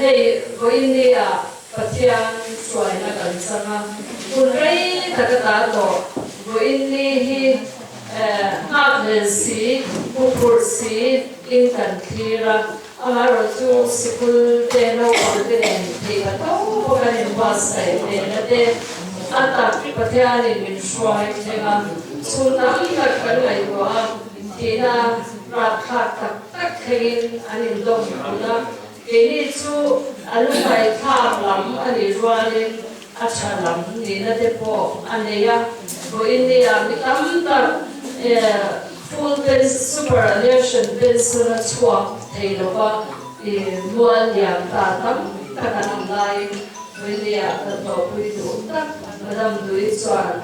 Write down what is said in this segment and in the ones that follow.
hei India Patian suai na kan sanga kunrei takata to India hi ngakle si pupur si inkan thira amaro chu sikul te no ordin thira to pokanin wasai te na te ata Patian in suai tenga sunam ka kanai wa tina rakha tak khin anin dom kuna ini tu alumai tham lam ani rualin achalam ni na depo aneya go India mitam ta full base superannuation base na chua theiloba mual yang ta tam kanam lai go India ta to pui tu ta madam dui chuan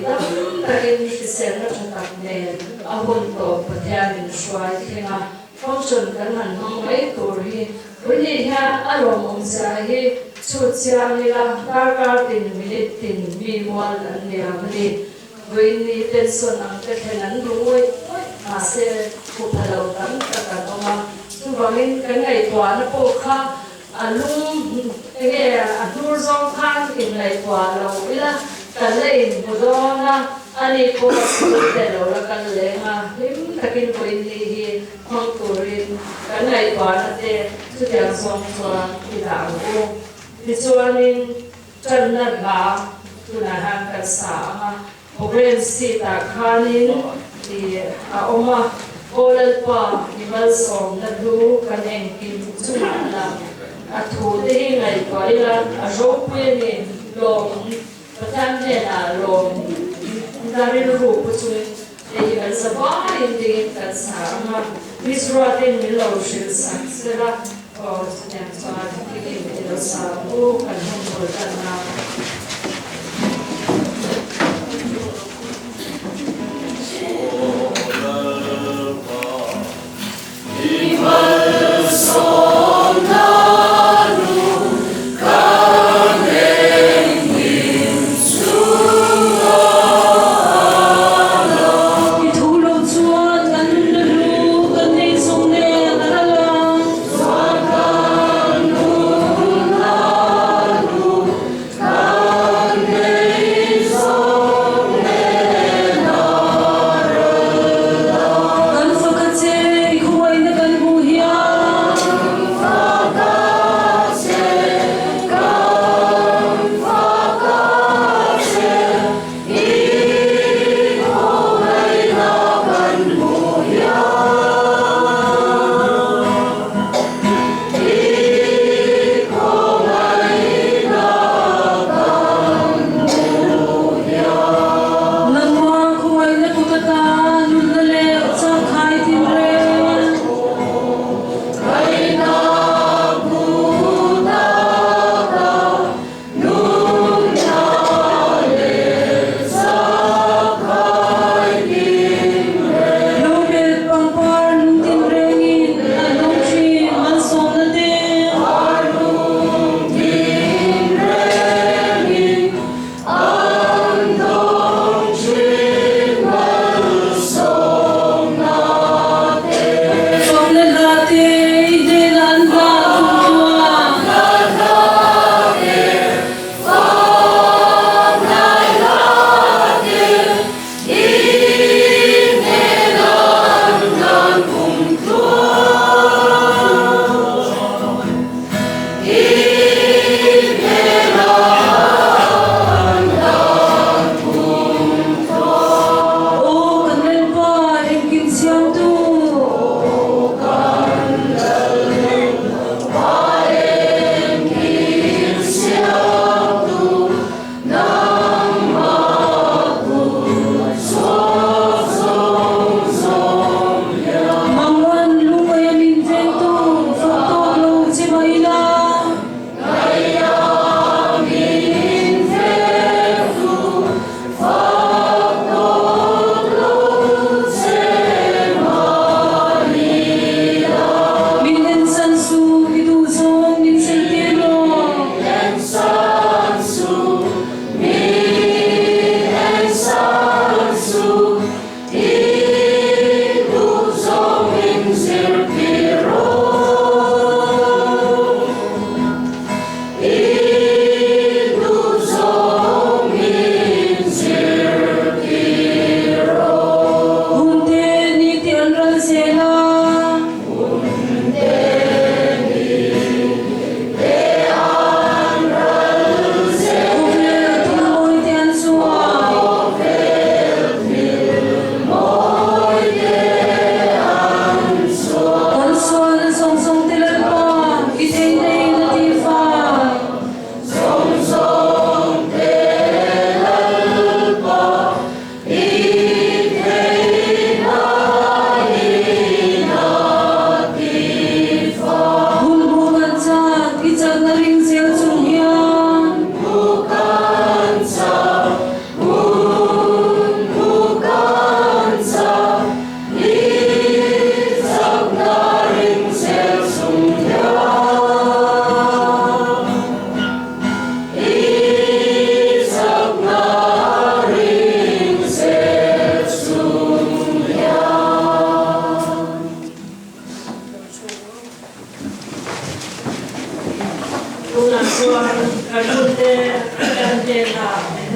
tam takin sen na chatak ne ahun to Patian suai thinga function kan han mai tur hi Uni ha aromong sahi chuchia nila tarkar tin minute tin biwal ania mani Uni tension ang kethenan ruoi ase kupalo tam takatoma tubangin kangai twa na po kha alum ege atur zong khan in ngai twa lo ila kalein budona ani ko telo la kalenga him takin ko inni hi mangturin kanai twa na te Yang song tuan tidak aku, dicuanin cenderung tunahan bersama, operasi tak kanin di oma oleh pa imal song nadu kanengkin cuma lah, atu deh ngai kailan ajopuin ni long, petanda lah long, dari dulu pucuin, imal sabah ini bersama, misratin milau silsak selah. Oh, yang soal ini tidak sabu kan mengumpulkan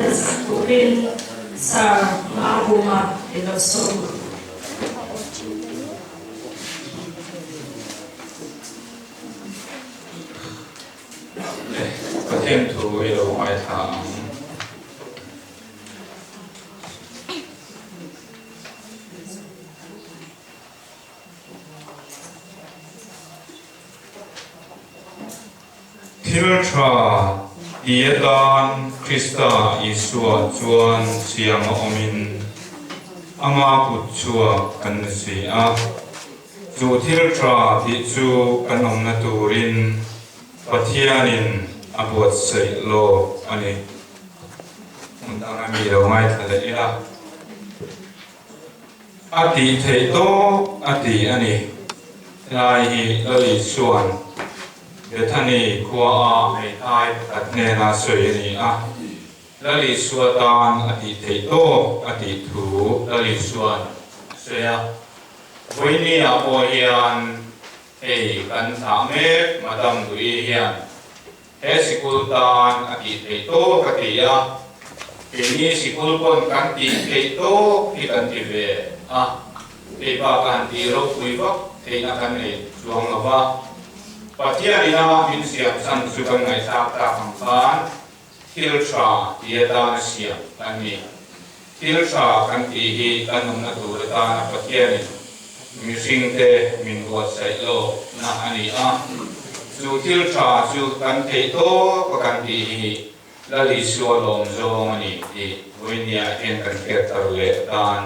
Agnes Purin Sar Mahuma Ilosom. Có thêm thủ ý đồ ngoại thẳng Thil tra Dietan Krista Isua Chuan Siang Omin Anga Putchua Kan Si A Chu Thil tra Ti Chu Kanom Naturin Pathianin abuat sei lo ani undang ami lo ngai thale ila ati thei to ati ani lai hi lali suan bethani kwa a mai tai atne na soi ni a lali suatan ati thei to ati thu lali suan seya voini a o hian hei kan tha me madam dui hian he sikul tan ati thei to katia ini sikul pon kan ti thei to hi kan ti ve a te ba kan ti ro pui vak thei na kan nei chuang lawa patia ina min siam san su kan ngai sa ta kham khan thil tra ti ta na siam kan ni thil tra kan ti hi kan nom na tu ta na patia ni missing te min go sai lo na ani a chu thil tra chu kan thei to ko kan ti hi lali suo lom zo ani ti voinia en kan ket tar le tan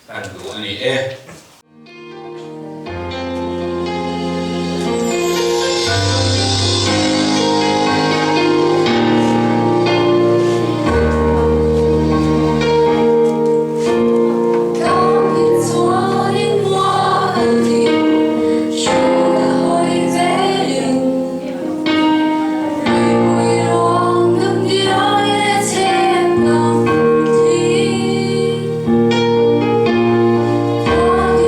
kan du ani e Hãy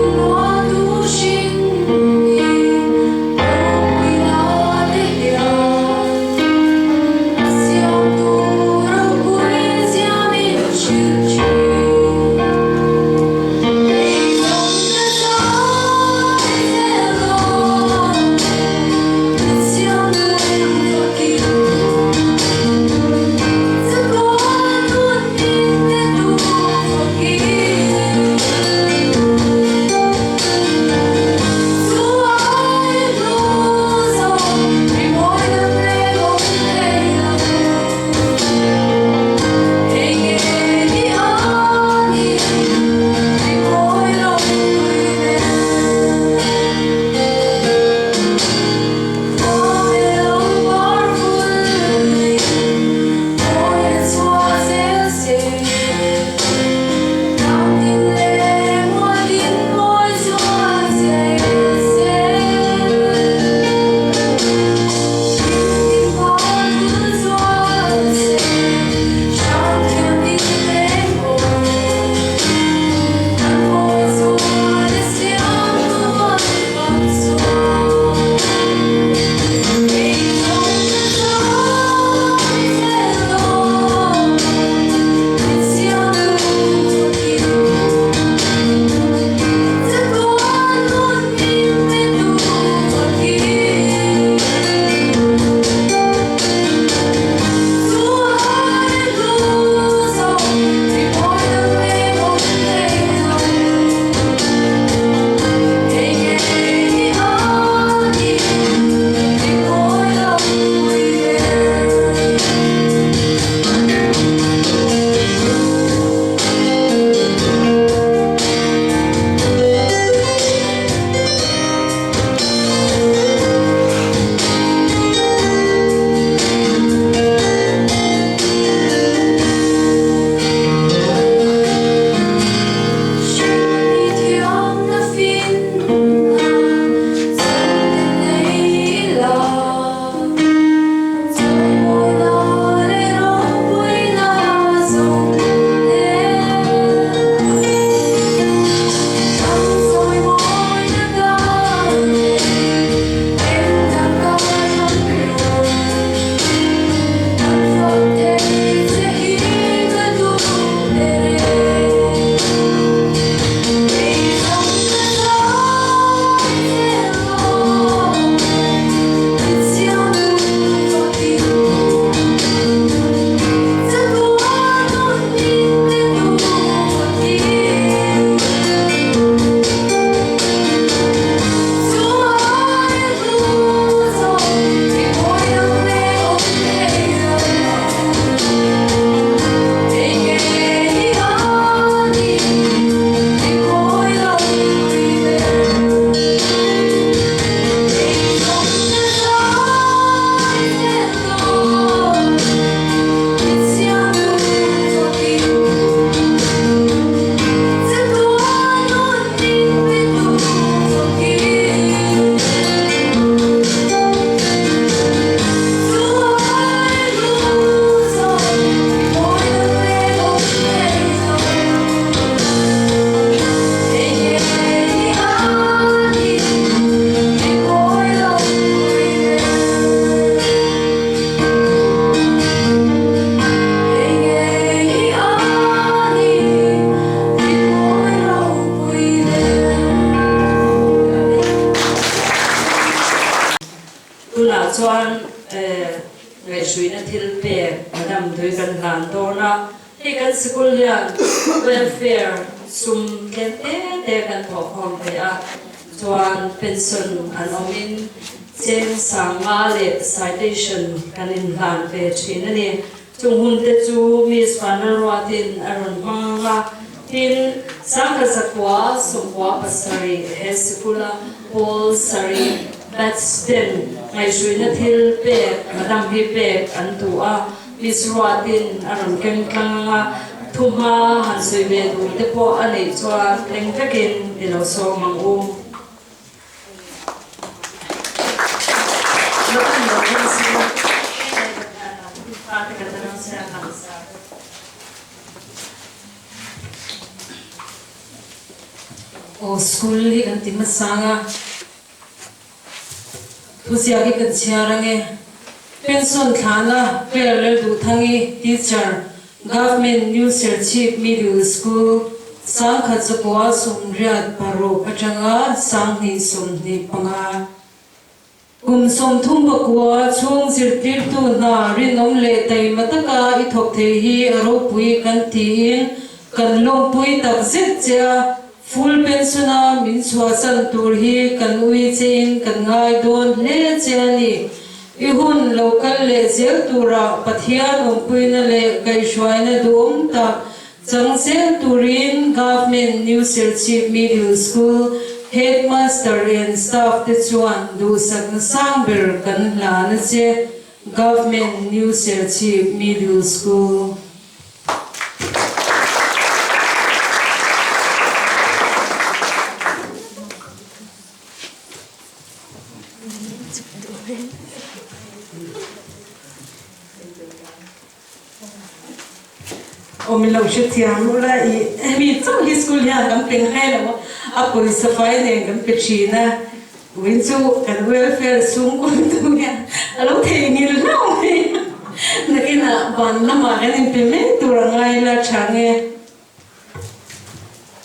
chuan ngày suy na thil pe madam doi kan lan do na he kan school hian welfare sum ken te kan thok hom pe a chuan pension an omin cheng sanga le citation kan in lan pe thin ani chung hun te chu miss Vanarwatin aron manga tin sangka zakwa sumwa pasari he sikula Paul sari that's then ngày suy na thil pe madam hi pe an tu a miss Rawatin aron ken kanga thuma han sui me du te po ani chuan leng takin ilo so mangu o school hi kan ti masanga thusia ki kan chiarange pension thana parallel du thangi teacher government new chief middle school sangkha chakwa sumriat paro pachanga sangni sumni panga kum som thum bakwa chung zirtir tu na rinom le tai mataka I thok the hi aro pui kan tin kan lom pui tak zet cha full pensiona min chua san tur hi kan ui chen kan ngai don le chani I hun local le zel tura pathian pui na le kai shwai na dum ta chang sel turin government new chief middle school headmaster and staff te chuan du sak na sangber kan la na che government new chief middle school o mi lo shutiam ula I mi chau hi school ya kan peng hai lo a police fai ne kan pechina win chu kan welfare sung ko tu ya alo thei ni lo nakina ban na ma kan implement turangai la change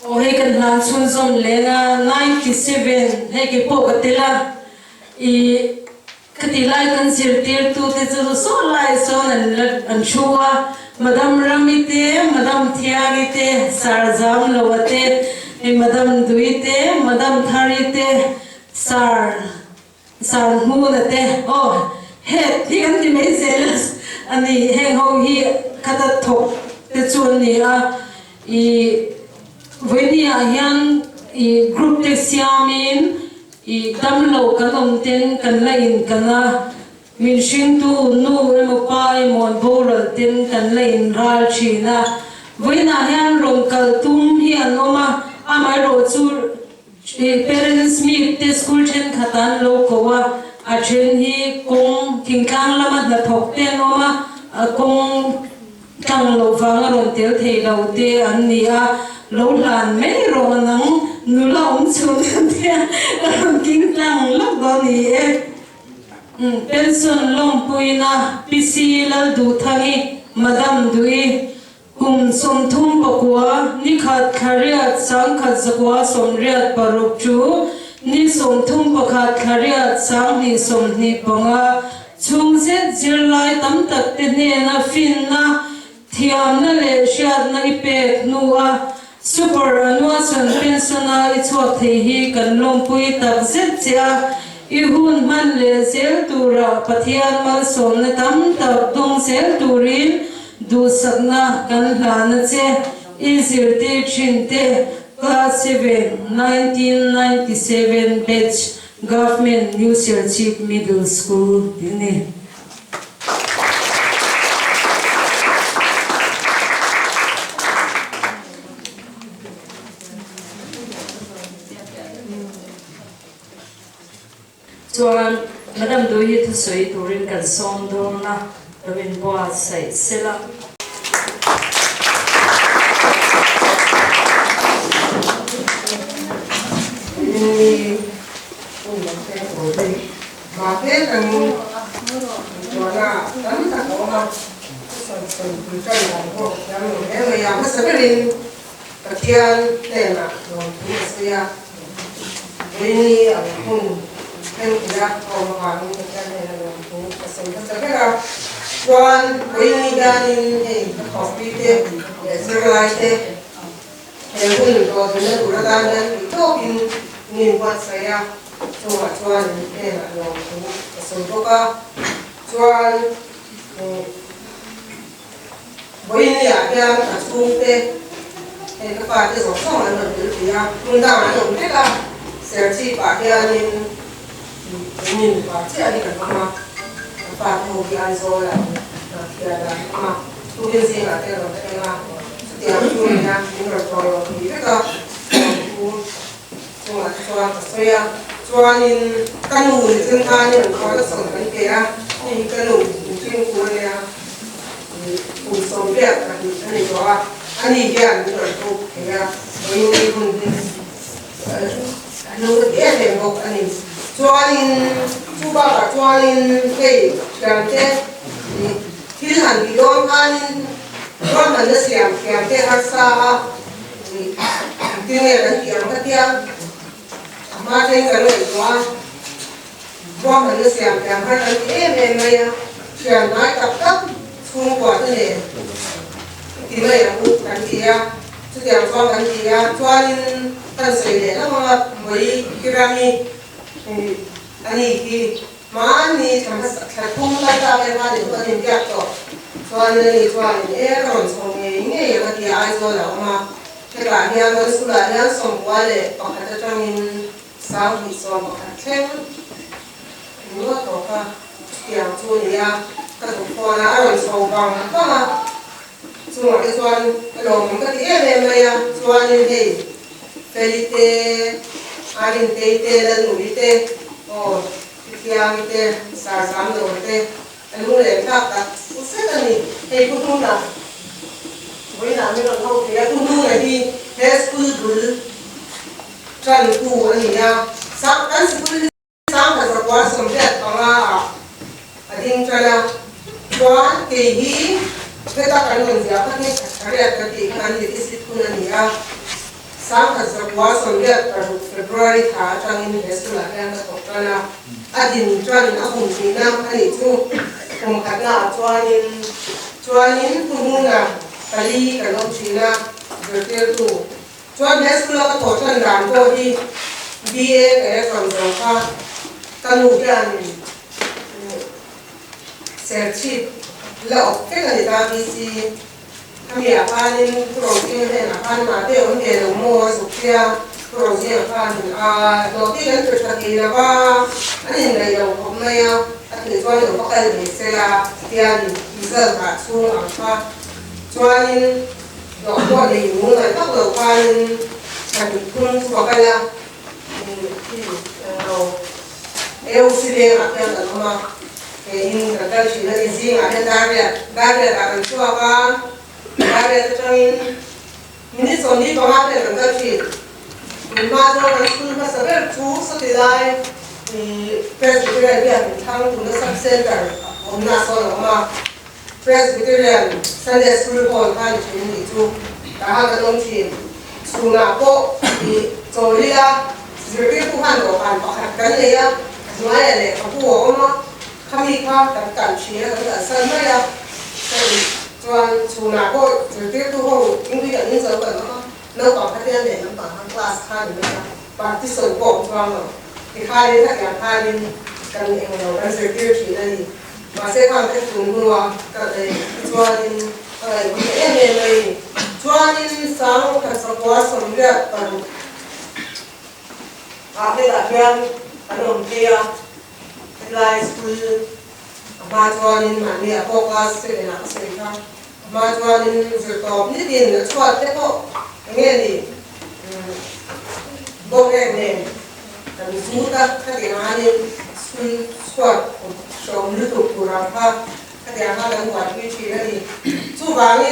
o he kan lan chun zom le na 97 he ke po katela I katilai kan sirtir tu te chu so lai so an chuwa madam ramite madam thiagite sarjam lowate madam duite madam tharite sar hunate oh he thigan ti me zelas ani heng ho hi khata thok te chun ni a I venia hian I group te siamin I damlo kanom ten kan lain kana min shing tu nu emo pai mon boral ten kan lain ral china voina hian rom kal tum hi anoma amai ro chu parents meet te school chen khatan lo kowa a chen hi kong kingkang lama na thok te noma kong tang lo wang ron tel thei lo te an ni a lo lan me ro nang nu la chun te ron king tang lo do ni e pension long puina PC la du thangi madam dui kum som thum pakwa ni khat khariat sang khat zakwa somriat paruk chu ni som thum pakhat khariat sang ni som ni panga chung set zirlai tam tak te ne na fin na thiam na le shat na ipek nuwa super anwa san pensiona I chok thei hi kan long pui tak zet cha I hun man le sel tura pathian mal som na tam tak dong sel turin du sakna kan hlana che I zirte chinte class 7 1997 batch government new chief middle school ni chuan madam doi hi thu soi turin kan som do na rawin bua sai sela mà thế rằng gọi là đánh tạc bộ không từ cây là bộ thế người làm cái sợi linh cái thiên tên là rồi cũng là với ở cùng nên là còn vào những cái này là cũng có sự phát triển ra quan với gia đình thì có biết thế để xử lý thế thì cũng có thể là cũng là nên bị thâu pin nhìn quan saya cuan ini lah yang sesuatu cuan boleh ya yang asung teh lepas itu semua orang berdia undang orang mereka serti pakai ini pakai ini kan mama lepas itu dia soal dia ada mama tujuan sih lah dia orang mereka setiap tujuannya menurut mereka semua saya Chuanin kanu ni kan ni ko da song kan ke ya ni kanu tin ko ne ya ku song be ka ni ko ani ya ni ko ke ya ni kun ni anu ke ne ko ani chuanin chuba ka chuanin ke kan ke ni til han bi don kan ron man da siam ke har sa ni tin ne da ki an ka tia mà thấy cái này quá mình nó xem càng hơn là cái này xem nói tập cấp không quả thế này thì này là cũng cái gì à chứ xem cho cái gì à cho nên thân sự này nó mà mấy cái rami anh thì mà anh thằng không ta về mà để có tiền trả cho nên cho nên còn xong nghe là cái ai rồi là mà cái cả nhà nó xuống là nhà xong qua để có cái cho nên sao thì so mà thêm nữa đó cả tiền cho gì à cái đồ phô là rồi sầu vàng đó mà chúng ta cái chuyện cái đồ mình cái gì em à chuyện như thế felite arinte là nuôi thế kia thế sa sam đồ thế anh muốn làm sao ta sẽ là gì thì cũng không là với làm cái đồ thâu thì cũng không là đi hết school Trần cụ anh nha, sáng cái sự sáng là quá sớm đẹp bằng là anh cho là quá kỳ hí cái ta cái mình giờ phát hiện cái đẹp cái gì cái gì cái sự cũng anh nha sáng là quá sớm đẹp vào February tháng cho nên hết sự là em đã học cho là anh cho nên anh cũng chỉ năm anh ấy chung cùng cả là cho nên cũng là cái ông chỉ là được tiêu thụ cho nên school là tổ chức làm cho đi BA cái phần đầu pha kanu cái này sẽ chỉ là cái này ta đi gì kami apa ni program ni apa ni ada orang dia rumah supaya program apa ni doktor kan tercakap apa ani ni yang hôm nay anh cho nên có cái gì sẽ là tiền giờ cả xuống apa cho nên đó là để muốn là bắt đầu qua thành công của cái là eu sẽ là cái mà cái cái chỉ là cái gì mà hiện tại là cho qua đại cho nên mình sống đi có hai cái cái gì mà cho cái school mà sẽ rất chú sẽ lại thì Presbyterian thằng cũng nó sắp xếp rồi hôm nay sau mà Presbyterian Sunday School Hall kan ini itu dah ada nongsi sungai ko di Solia seperti Tuhan doakan pakai ya semua ya aku oma kami kan sih kan sama ya tuan sungai ko seperti Tuhan ini kan ini sebab apa nak pakai dia ni nampak kelas kan ni parti sebab tuan di hari tak yang hari kan yang orang seperti ni masih kan ketemu cái chuanin cái này chuanin sáng cái số quá sớm đẹp còn cái là bên cái đồng kia cái lai school mà chuanin mà đi học class sẽ là sẽ không mà chuanin rồi top như tiền là chuan thế có nghe gì bộ cái này cái số cái này school squad trong lứa tuổi củaเราค่ะขยันมาดังกว่าที่ชีนั่นนี่สู้บางนี่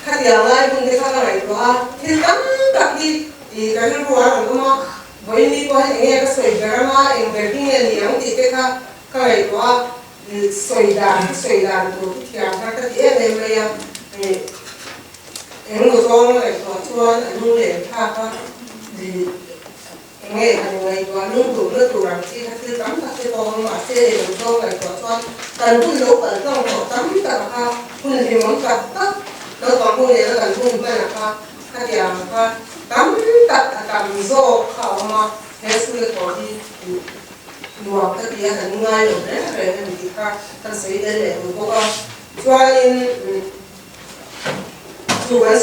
ขยันไล่คุณได้ข้างไหนตัวที่ตั้งแต่ที่การรู้ว่ามันก็มาวันนี้ก็เองก็สวยจังมาเองแบบนี้เนี่ยยังติดแต่ข้างไหนตัวสวยด่านตัวที่อย่างข้างที่เอ็มเลยอ่ะเองรู้ตัวอะไรตัวชวนรู้เลยค่ะก็เอง nghe thành ngày qua nước tủ làm chi hay thứ tắm các cái con mà xe để làm cho ngày qua cho cần phun lỗ cần trong tổ tắm cả ha phun thì món cặp tất đâu còn phun này nó cần phun cái là ha các nhà ha tắm tất cầm rô khảo mà hết sự có đi luộc cái gì là ngay rồi đấy là về mình thì ha ta sẽ để mình có cho nên chú vẫn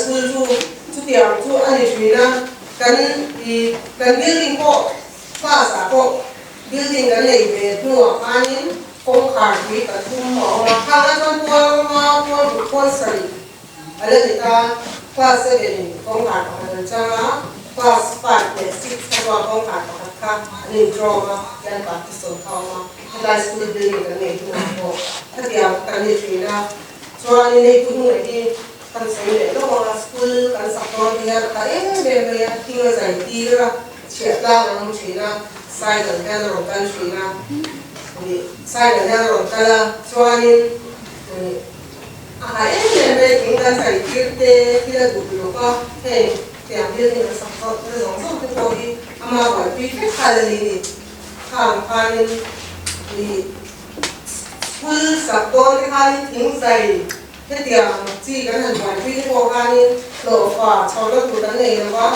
chú tiểu chú anh ấy chú na cần building ko pha sa ko building kan nei ve tu anin kong khar ki ka thum mo ma khang a ton ko sari ala ni ta pha se ni kong khar ka cha pha 5 6 ka kong khar ka ni draw ma yan pa ti so ka ma ta school building kan nei tu ko ta dia kan ni tri na so ani nei tu ni kan sai le lo ma school kan sa ko dia ka le ti ga sai ti ra che la ng chi na sai kan ka ro kan chi na ni sai kan ka ro ka la so ani a le king kan sai ti ti la du lo ka he ti ang dia ni sa ko le long so ti ko di ama ba pi ke ka le ni ka ni school sa ko ti ka ni ting sai cái tiền chỉ cái hành quản lý của anh lộ phá cho nó tụt đến này là quá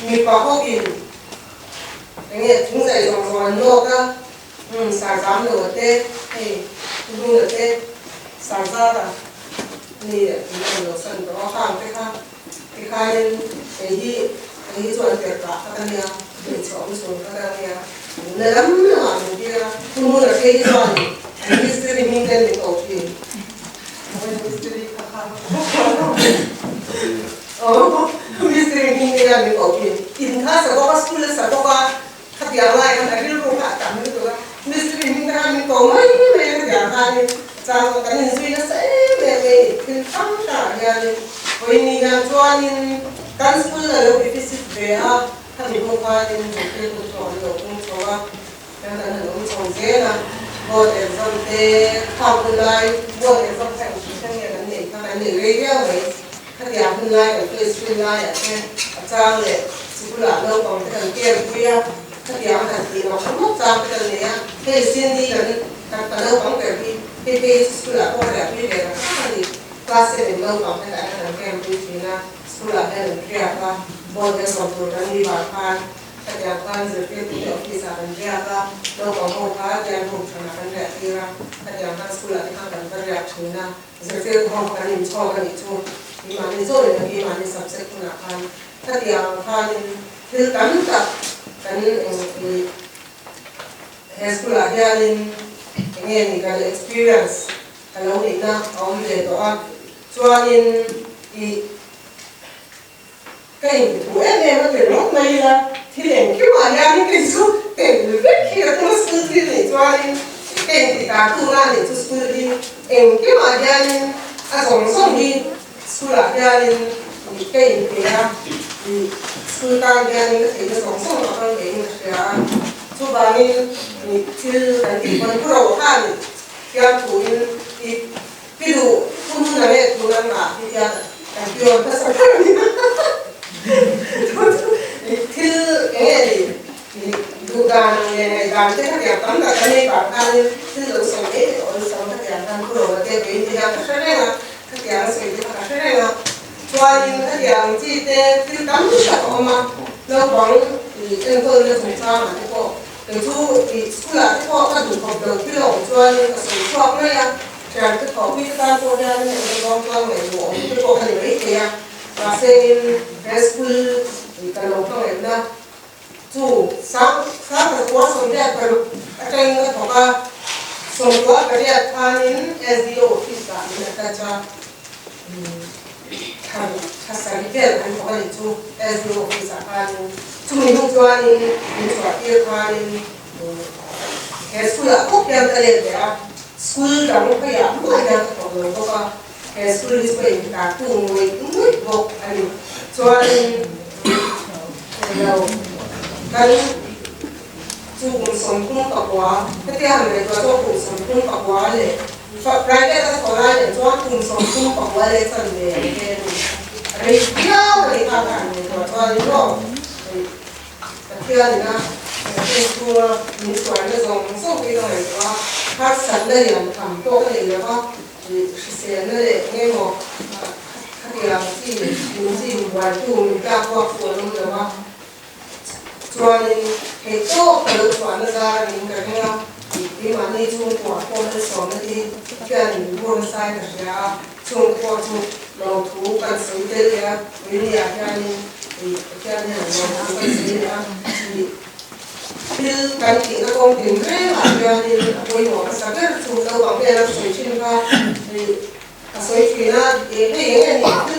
มีปลาเข้ากินอย่างเงี้ยถึงใส่สองส่วนโลกก็สาย3 เหลือเต้ดูเหลือเต้สายซ่าอ่ะนี่ถึงเหลือสั่นตัวข้างไปข้างไอ้ที่ส่วนเกิดปลากันเนี่ยเป็น2 ส่วนกันเนี่ยในลำเนี่ยมันเดียวคุณรู้เหรอที่ส่วนที่สิ่งนี้เป็นตัวที่Misteri ini yang dikopi. Indah sekolah sekolah sekolah kerja lain kan ada rumah kami itu kan. Misteri ini kan dikopi ini kerja lain. Jangan kan ini sudah saya kita kan ini yang jualin kan sekolah lebih fisik dia kan dikopi ini jadi untuk yang ada untuk saya buat exam teh tahun lain buat exam yang ini kan ini real ni. Các nhà hôm nay ở quê xuyên lai ở trên trang này chúng là lâu còn cái thằng kia kia các nhà thằng thì nó không mất trang cái thằng này cái xuyên đi gần thằng lâu còn cái chúng là có đẹp như vậy là các thì class này lâu còn cái thằng kia thì là chúng là cái thằng kia là bọn cái sòng rồi đang đi vào phan các nhà phan rồi cái thì ở phía sau thằng kia là lâu còn không phá cái không thằng nào cái đẹp kia các nhà phan chúng là cái thằng cái đẹp thì là rồi cái không cái nhìn cho cái nhìn chung Gimana itu dan gimana subjek gunakan. Tadi yang kan hilkan tak kan di sekolah jalan ini kan experience kalau ini orang dia doa jualin di cái của em nó thì nó mày là thì để cái mà ra những cái số tiền được kia nó sư thì để jualin cái thì cả tu la để tu sư đi em cái mà ra sống đi sekolah jalan di kain dia di sekolah jalan itu itu songsong orang kain dia coba ni kecil dan di perawatan dia tuin di pilu pun namanya tuan lah dia dan dia besar ni kecil ini di dugaan yang ganti dia tanda kami bahkan itu songsong orang songsong dia kan perawatan kain dia kerana các nhà sử dụng các cái này cho những các nhà chi tế thì tắm sạch mà lâu bóng thì trên cơ là dùng sao mà cái bộ từ chú thì cũng là cái bộ các đủ hợp đồng cái lỗ cho những cái sử dụng này à chẳng cái có biết ta cho ra những cái con này bộ cái bộ này đấy thì và xem cái school thì cái lỗ trong này là chú sáng là quá sống đẹp và cái trên cái có cái sống quá cái đẹp thanin SDO thì cả những cái cha Kasar itu kan bukan itu SDO bisa kan cuma itu jualin itu jualin ke sekolah kok yang terlihat ya sekolah kamu kayak apa yang terlalu apa ke sekolah itu yang kartu itu bok ani jualin kalau kan cuma sompung papua ketika mereka cuma sompung papua le private sekolah yang cuma sompung papua le sendiri Riau dari kakak ni, tuan itu, kecil ni เป็นตัวมีส่วนในส่วนส่งไปตรงไหนว่าภาคสัตว์ได้อย่างทำโต๊ะได้แล้วก็เสียนั่นเองไงหมอถ้าเดี๋ยวที่วันที่มีการควบคุมแล้วว่าส่วนเหตุโต๊ะแต่ละส่วนนั่นก็ยิ่งกันเนี่ยที่มันนี่ช่วงตัวคนละส่วนนั่นที่การบนไซน์เนี่ยช่วงตัวช่วงเราถูกกันสิ่งเดียววิญญาณการเนี่ยเราทำกันสิ่งเดียวคือการที่เราต้องถึงเรื่องอะไรนี่คุยหัวสักการณ์ช่วงเราบางทีเราสวยชินว่าสวยชินนะเองนี่คื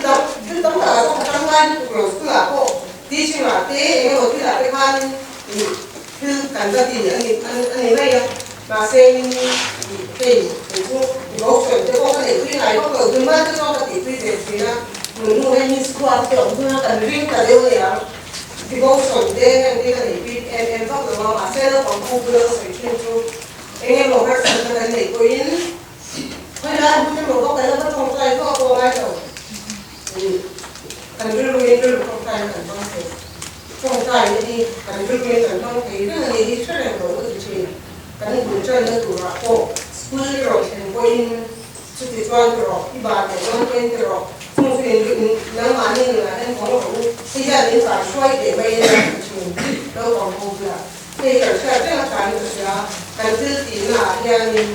อต้องการต้องทำงานเราคือเราก็ที่ชิมว่าที่เองเราที่เราไปทานคือการจะดีอันนี้ไม่อะมาเซ็งที่ช่วงเราสวยจะก็ได้ที่ไหนก็เกิดขึ้นมาจะต้องติดที่เด็กที่นะเหมือนเรามีสควอตเกิดขึ้นมาแต่วิ่งแต่เร็วเลยอ่ะที่เราสวยได้ที่กันอีกก็คือว่ามาเซ็งแล้วของคู่เราสวยชินชูเองเราก็สังเกตในตัวอินเพราะฉะนั้นที่เราต้องไปแล้วก็ต้องใจก็ตัวไม่เท่ากันเรื่องต้องใจกันต้องเสียต้องใจนี่กันเรื่องกันต้องเสียเรื่องนี้ที่ช่วยเราก็จะช่วยกันดูช่วยเราดูว่าโอ้สกูลเราเห็นว่าอินสุดที่วันเราที่บ้านเนี่ยวันเป็นเราทุ่งฟินน้ำมันนี่นะนั่นของเราที่จะเลี้ยงสัตว์ช่วยเด็กไปเนี่ยช่วยเราของพวกเราที่เราใช้เรื่องการศึกษาการซื้อตีน่ะอย่างนี้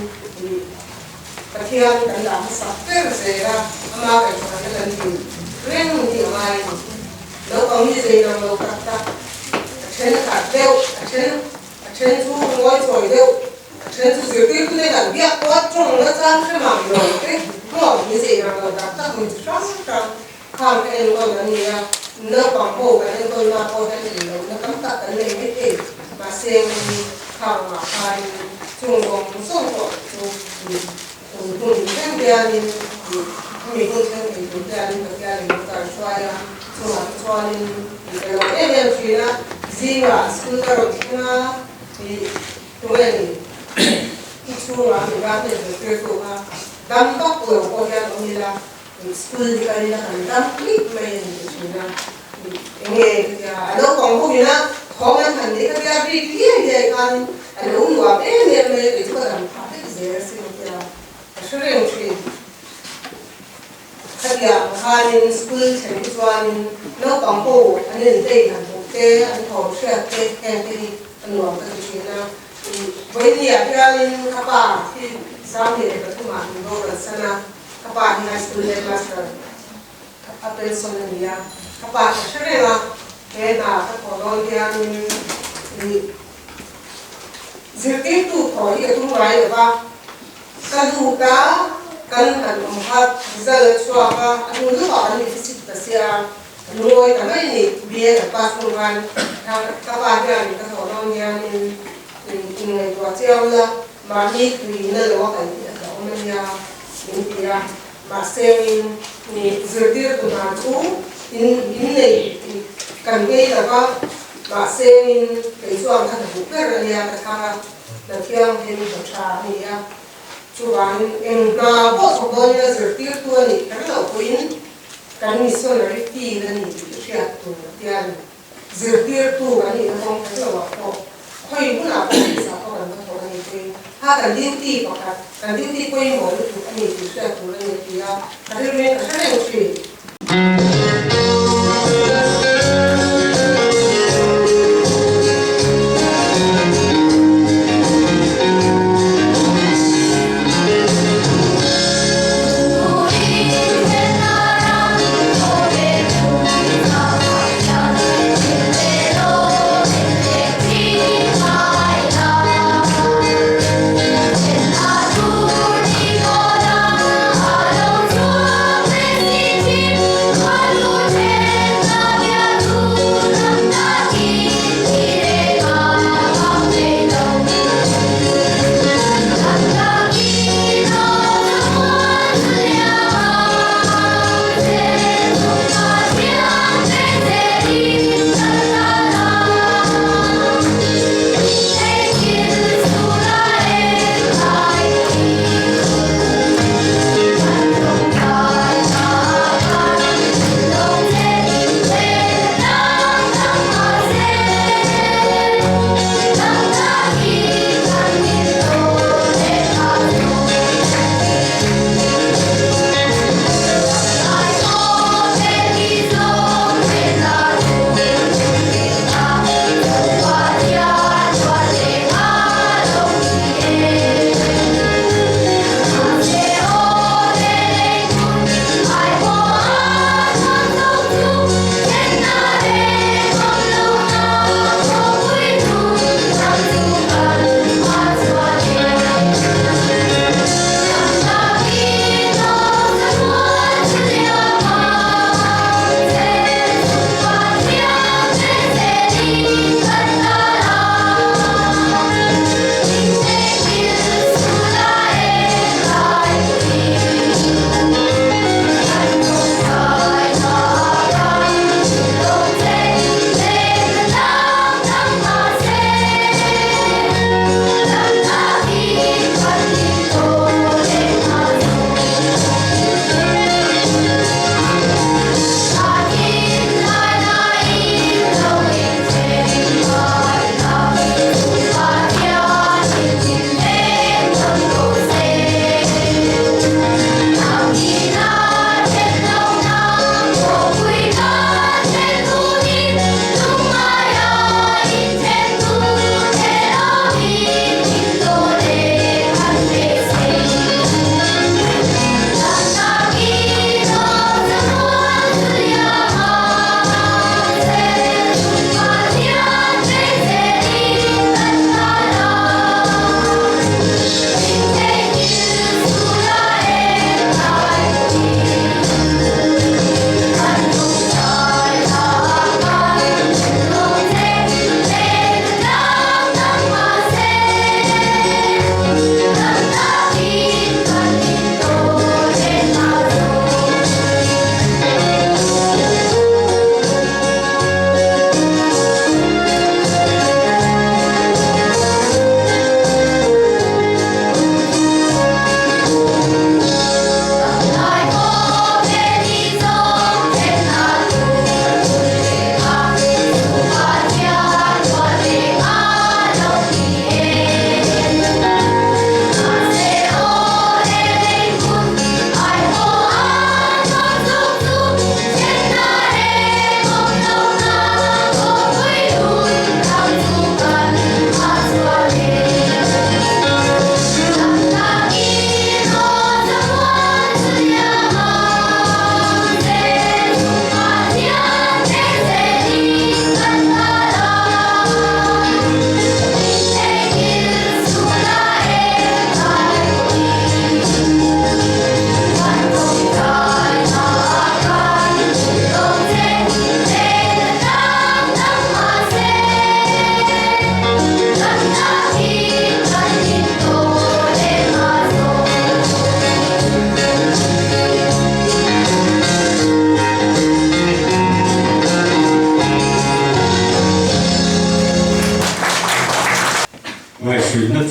ประเทศกันหลังสักเรื่องเสียมาไปทำกันดีเรื่องที่อะไรแล้วตอนนี้เราตัดเช่นขาดเดียวเช่นช่วงน้อยสวยเดียวเช่นสุดที่คุณได้กันเบี้ยวัดจงแล้วจ้างขึ้นมาหน่อยก็มีสิ่งเราตัดมันช่างข้ามเองก็นั่นนี่นะเนื้อความโผล่กันเองก็มาโผล่กันเองแล้วก็ตัดกันเลยไม่เองมาเสียงข้าวมาพายช่วงของส่งก่อนช่วงคุณเรื่องเดียวนี่มีคนเรื่องเดียวนี่ก็การช่วยช่วยนี่เราเองช่วยนะซีว่าสกุลเราช่วยนะที่ตัวเองที่ช่วยเราในการเป็นเพื่อนตัวดำก็ตัวคนยังมีละสกุลที่เราทำดำคลิปไม่ช่วยนะอย่างเงี้ยแล้วของพวกนี้นะของมันหันนี่ก็จะรีบเรียนเรียนกันอันนู้นว่าเนี่ยไม่ได้ช่วยทำผ่านที่เสียสิ่งที่เราช่วยช่วยขัดยาข้านินสกุลเช่นที่ว่านินแล้วของพวกอันนี้ได้หันพวกเจ้อันเขาเชื่อเจ้แค่ที่อันหลวงกันช่วยนะวันนี้อาจารย์ข้าพที่สามเดือนก็ถึงมาดูรัศนาข้าพที่ไฮสคูลเรียนมาสเตอร์ข้าเป็นส่วนหนึ่งข้าพช่วยนะแค่น่ะข้าพลองเรียนสิ่งที่ขอที่ตุ้งไว้หรือว่าการดูตาการหันมาจะช่วยว่าอันนู้นก็อันนี้ฟิสิกส์เสียรวยแต่ไม่นี่เบี้ยกับปัสสาวะทางข้าพเจ้านี่ก็ขอลองเรียนในตัวเจ้าละมามีคือในโลกนี้เราไม่ยาอินเดียมาเซมินนี่จะเรียกตัวนั้นทูอินในกันเกี่ยวกับมาเซมินเป็นส่วนที่ถูกเกิดเรียนนะครับนักเรียนเห็นประชาชนชวนเอ็งนาพอสมบูรณ์จะเรียกตัวนี้กันเราคุยกันมีส่วนอะไรที่นั่นนี่จะเชื่อตัวเรียนจะเรียกตัวนี้ก็ต้องเป็นเราพอคุยพูดอะไรที่สาวกันก็ต้องให้คุยถ้ากันดิ้วตีปะครับกันดิ้วตีคุยหมดเลยอันนี้จะเชื่อตัวนี้ที่อ่ะกันดิ้วเนี่ยก็ใช่เลยคุยBye.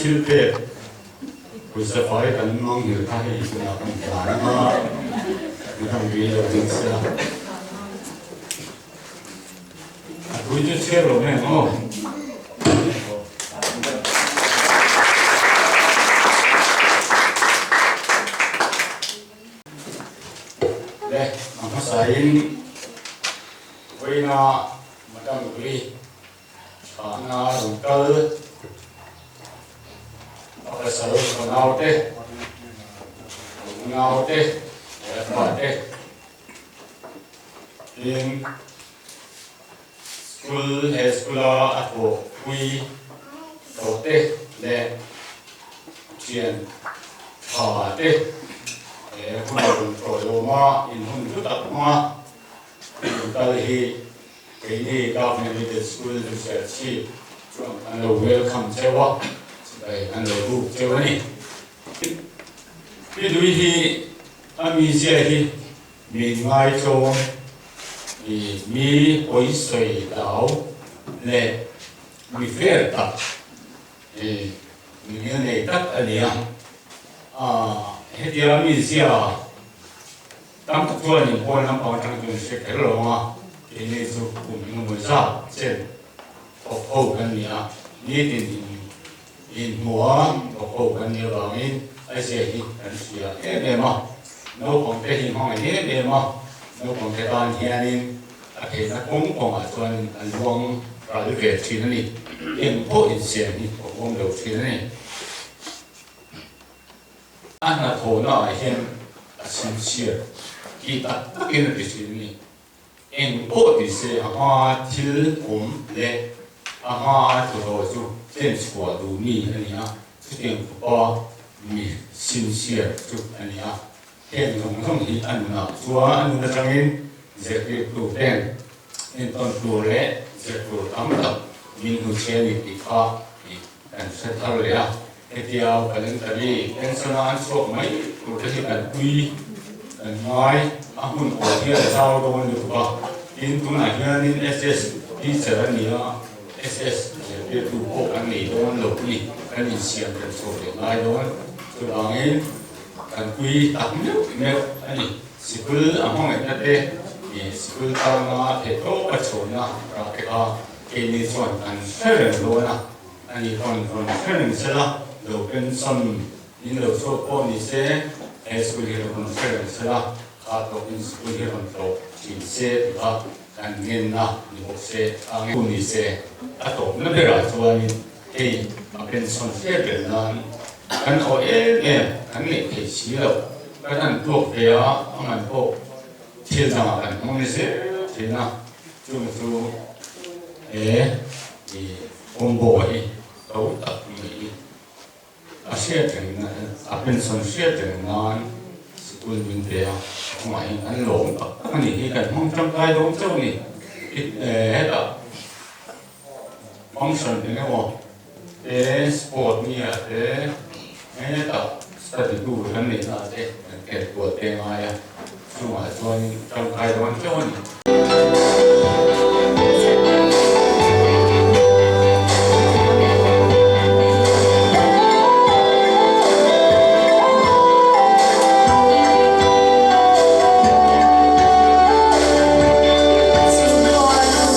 thil pe puisa fai kan mang hil tha hi kuna kan thana ma kan vi lo ding sa vui chứ xe rồi này không đây mà sai với nó mà trong cái nó dùng cơ hoặc là sử dụng nào thế và thế in school school at home quy đầu tê để truyền thọ tê để hun dùng trội đồ ma in hun chút tập ma chúng ta thì cái này government the school sẽ chỉ from anh đầu welcome chế quá đây anh đầu tu chế quá này cái đôi thì anh sẽ thì mình ngay cho mi oi soi dao le mi fer ta mi ne tak ania he dia mi sia tam tak tuan ni pon nam pang tang tu se ke lo ma ini su kum mu sa chen ho kan nia ni tin in mua ho kan nia ba min ai se hi kan sia e ma no kong te hi hong e ma nó còn cái toàn hiện thì nó cũng còn ở toàn luồng và cái việc chuyện này hiện có hiện diện thì cũng đầu chuyện này anh là thổ nó hiện là sincere khi ta cái là cái chuyện này hiện có thì sẽ hoa thiếu cũng để hoa thủ đồ chú tên của đủ mi anh nhá chú tiền của mi sincere chú anh nhá hiện không thì anh nào chúa anh đã trong in dệt cái đồ đen in toàn đồ lẽ dệt đồ tắm tập mình hồi chen thì pha thì anh sẽ thao lẽ cái điều cái lên tại vì cái số anh số mấy đồ cái gì anh quy anh nói anh muốn ở kia là sao đâu anh được không in cũng là kia in SS đi chờ anh nhớ SS cái đồ bộ anh nghỉ đâu anh lục đi anh nhìn xem cái số để ngay đâu anh từ đó in kan kui tak me ani sikul among na te sikul ta na te to pa chona ra ke a ke ni chuan kan theren lo na ani kon theren sela lo pen sam in lo so ko ni se sikul hi kon theren sela ka to in sikul hi kon to chin se ba kan ngin na ni mo se ang ku ni se a to na be ra chuan in a pen sam se be na anh ở em anh nghĩ thì xí đâu cái thằng thuộc về á ông anh bộ thiên rằng anh không biết thế nào chung thì ông bộ ấy đấu tập nghĩ xe thành bên sân xe thành ngon quân mình về ngoài anh lộn anh nghĩ cần không trong tay đúng châu này hết ạ bóng sân thế nào để sport như thế nghe tập study đủ cái này là thế cái của tiếng Anh chung là trong cái đó cho Hãy subscribe cho kênh Ghiền Mì Gõ để không bỏ lỡ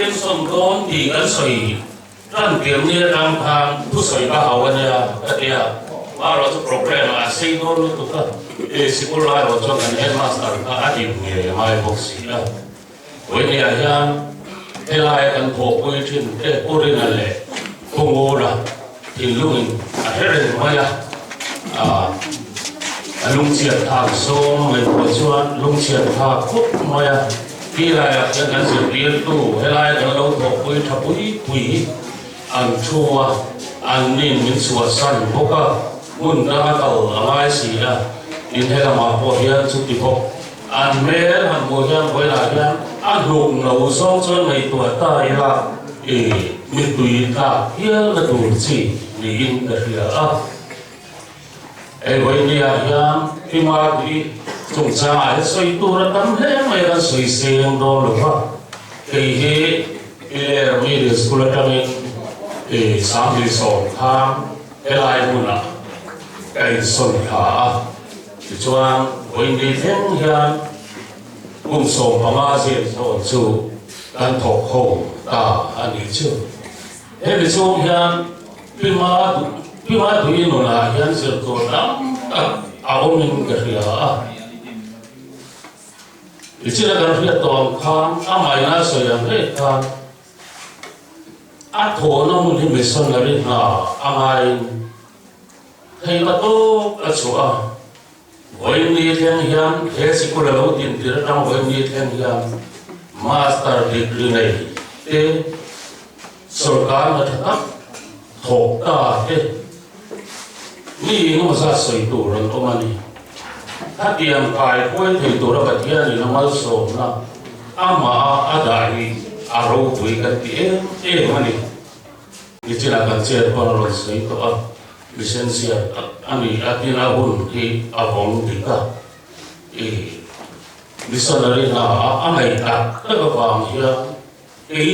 in som don di kan soi ran tiam ni ram thang tu soi ka hawan ya katia maro tu program a sei don tu ka e sikul lai ro chong an headmaster ka adi nge mai boxi ya oi ni ayan elai kan tho pui thin te porin ale kongora in luin a heren maya lung chiat thang som mai po chuan lung chiat tha khup maya khi lại là cái sự biến tu hay lại là lâu thọ với thập quý ăn chua ăn nên những sủa săn bốc à muốn ra tàu lại xí à nên hay là mà bỏ hiền chút thì bốc ăn mê ăn bỏ hiền với lại hiền ăn hộp nấu xong cho mấy tuổi ta là mình tùy ta hiền là đủ gì để in cái gì à với nhà hiền khi mà đi chúng ta xoay tu ra tấm hết mấy cái xoay xem đó là what cái là mấy đứa school ra mình cái sáng đi sổ tham cái lại muốn là cái sổ thả thì cho anh với đi thêm hiện cùng sổ mà mà diện sổ chủ ăn thọ khổ ta anh đi chưa thế thì cho hiện khi mà tụi nó là hiện sự tổ lắm áo mình cái gì chỉ là cái việc toàn khan, mai na soi yang hết khan, thổ nó muốn đi mission là đi na, mai thấy là tốt là chúa, với ni thiên hiền, thế sĩ cô là lâu tiền tiền trong với ni thiên hiền, master degree này, thế sở cá là thật thổ ta thế, ni nó ra soi tu rồi tôi mà đi.ถ้าเตรียมกายป่วยถึงตัวเราปฏิญาณในมาสมนะอามาอาดาฮีอารมณ์ตุยกันที่มันนี่ที่เรากันเจอคนเราใช้ตัวลิเซนเซียอันนี้อาทิตย์ละหุ่นที่อาบงดีกว่าลิซนารีน่าไม่ตักแล้วก็ฟังเฮีย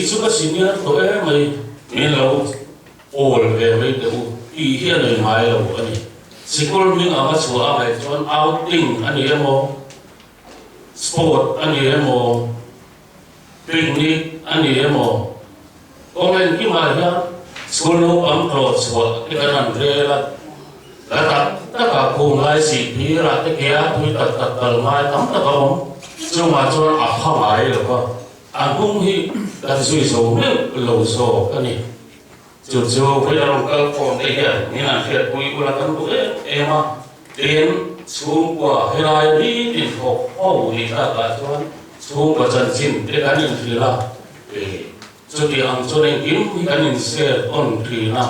สุขสิเนี่ยตัวไม่เราโอลเวไม่เดี๋ยวเฮียเลยไม่เราอันนี้Sekolah ni apa semua apa cuman outing, ani emo sport, ani emo picnic, ani emo. Komen gimana ya? Sekolah no amtro semua kita nanti lah. Tak aku mulai si pira, tak kaya tu tak termai, tam tak kamu. Cuma apa mai lepas. Anggung hi dan suiso ni loso ani. Jujur, bây giờ lòng cơ phồn đây hiện, như là thiệt quý của là cân bụi em à, đến xuống của hay là đi đến hộp hậu thì ta cả cho xuống của trần xin để cá nhân thì là cho đi ăn cho nên kiếm cá nhân xe ổn thì là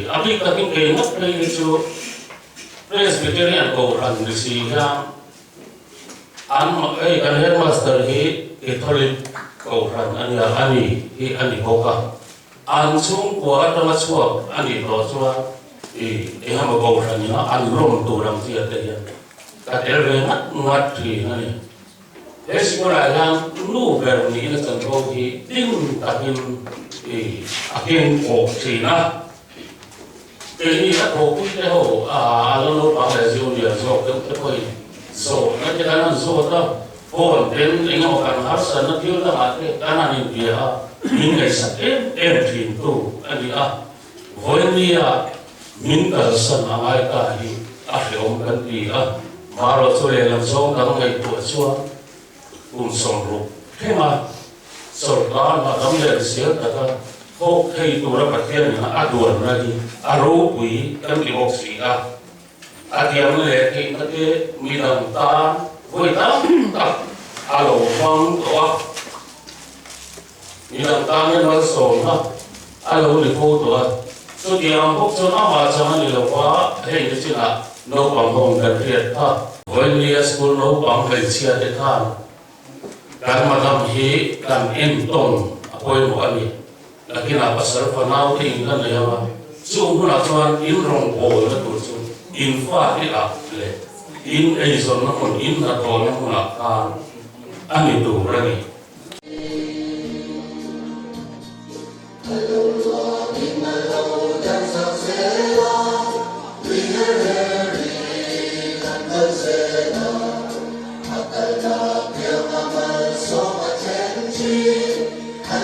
áp lực các kinh tế mất đây cho Presbyterian cầu rằng đi xì ra ăn mà cái headmaster cái thôi cầu rằng anh cầu cả anh xuống của trong cái chuộc anh đi đó cho để ham một cầu rằng nó anh rôm tủ làm gì ở đây cả để về mắt ngoặt thì này thế xin lại rằng nụ về ní là cần câu thì tin cả hình cổ thì nó cái này là cổ quý cái hồ nó bảo là diêu nhiều rồi cái coi rồi nó cái đó rồi đó phồn đến anh họ cần hát sân nó thiếu ra mà cái này nhìn gì những ngày sắp em truyền tu anh đi với nia những cái sân ai cả thì phải ông cần đi mà rồi tôi làm xong các ngày tuổi xưa cùng sống lúc thế mà sau đó mà đóng lên xíu ta có khi tôi đã bắt tiền là đuổi ra đi rú quý cái gì bốc xí tiệm này thì cái mi làm ta với ta alo phong đó mình làm ta nên nói sổ ha alo thì cô tuổi số tiền bốc cho nó mà cho nó nhiều quá thế như thế là nấu bằng hồng cần thiệt ha với nia school nấu bằng về chia để thanการมาทำฮีการเอ็นตรงอภัยหมดนี่แล้วกินอาศัยฟันเอาทิ้งกันเลยว่าช่วงนั้นชวนอินรงโอแล้วตัวช่วงอินฟ้าที่อับเลยอินไอโซนนั้นคนอินนัดโอนนั้นคนอับการอันนี้ตัวอะไรนี่ I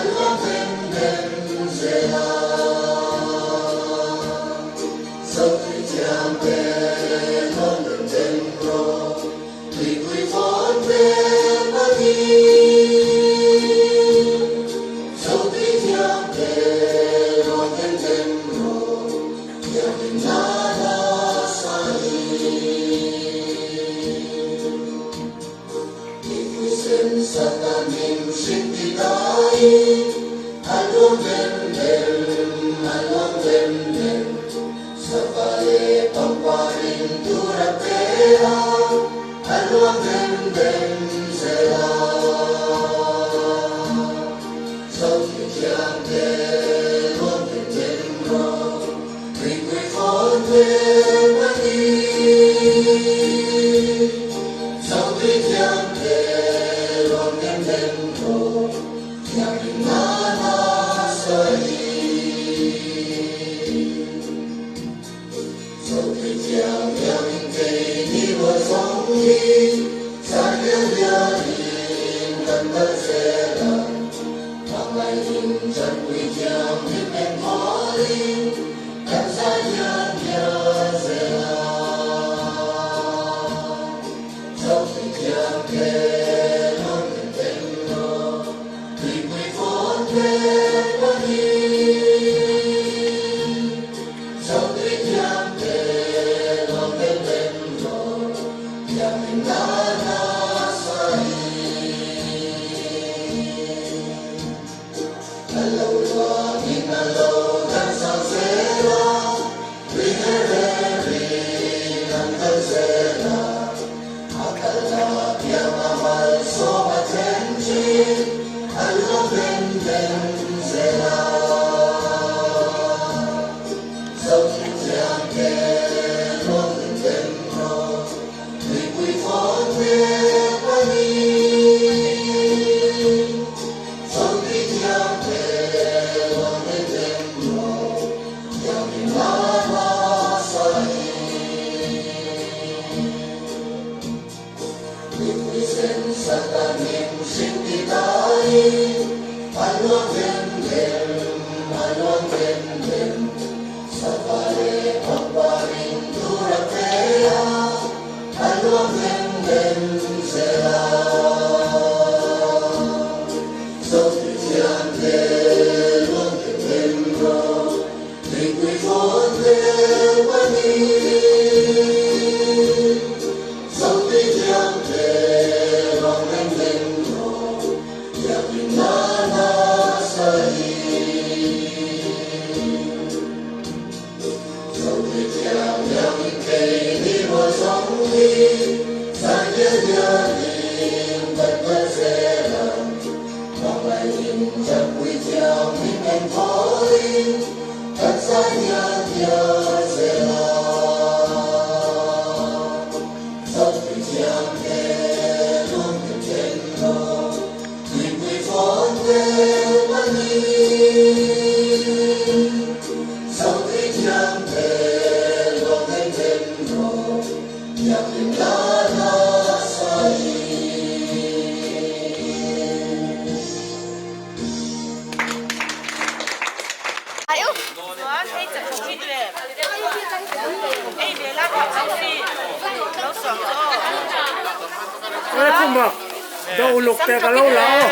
đâu lục tè cả lâu lão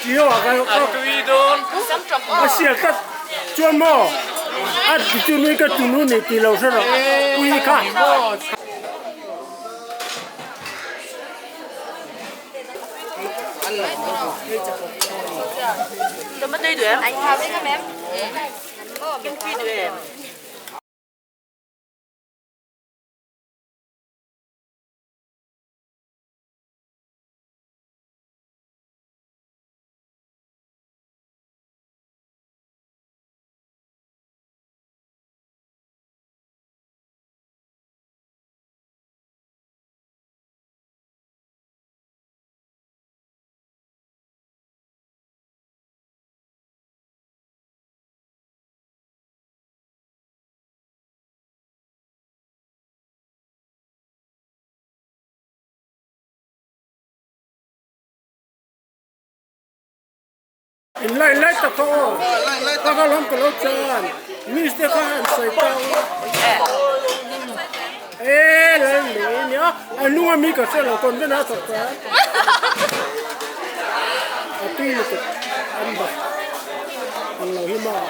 chiếu à cái xia cắt chua mò ăn cái chua nuôi cái chua nuôi này thì lâu sao rồi quy cả tôi mất đây được em anh vào đấy các em kinh phi được em lại tập cô ta có làm cái lỗ chân mis de can sai tao lên đi nhá anh nuôi mi cái xe là con bên nào tập ta tuy là anh bảo anh nói mà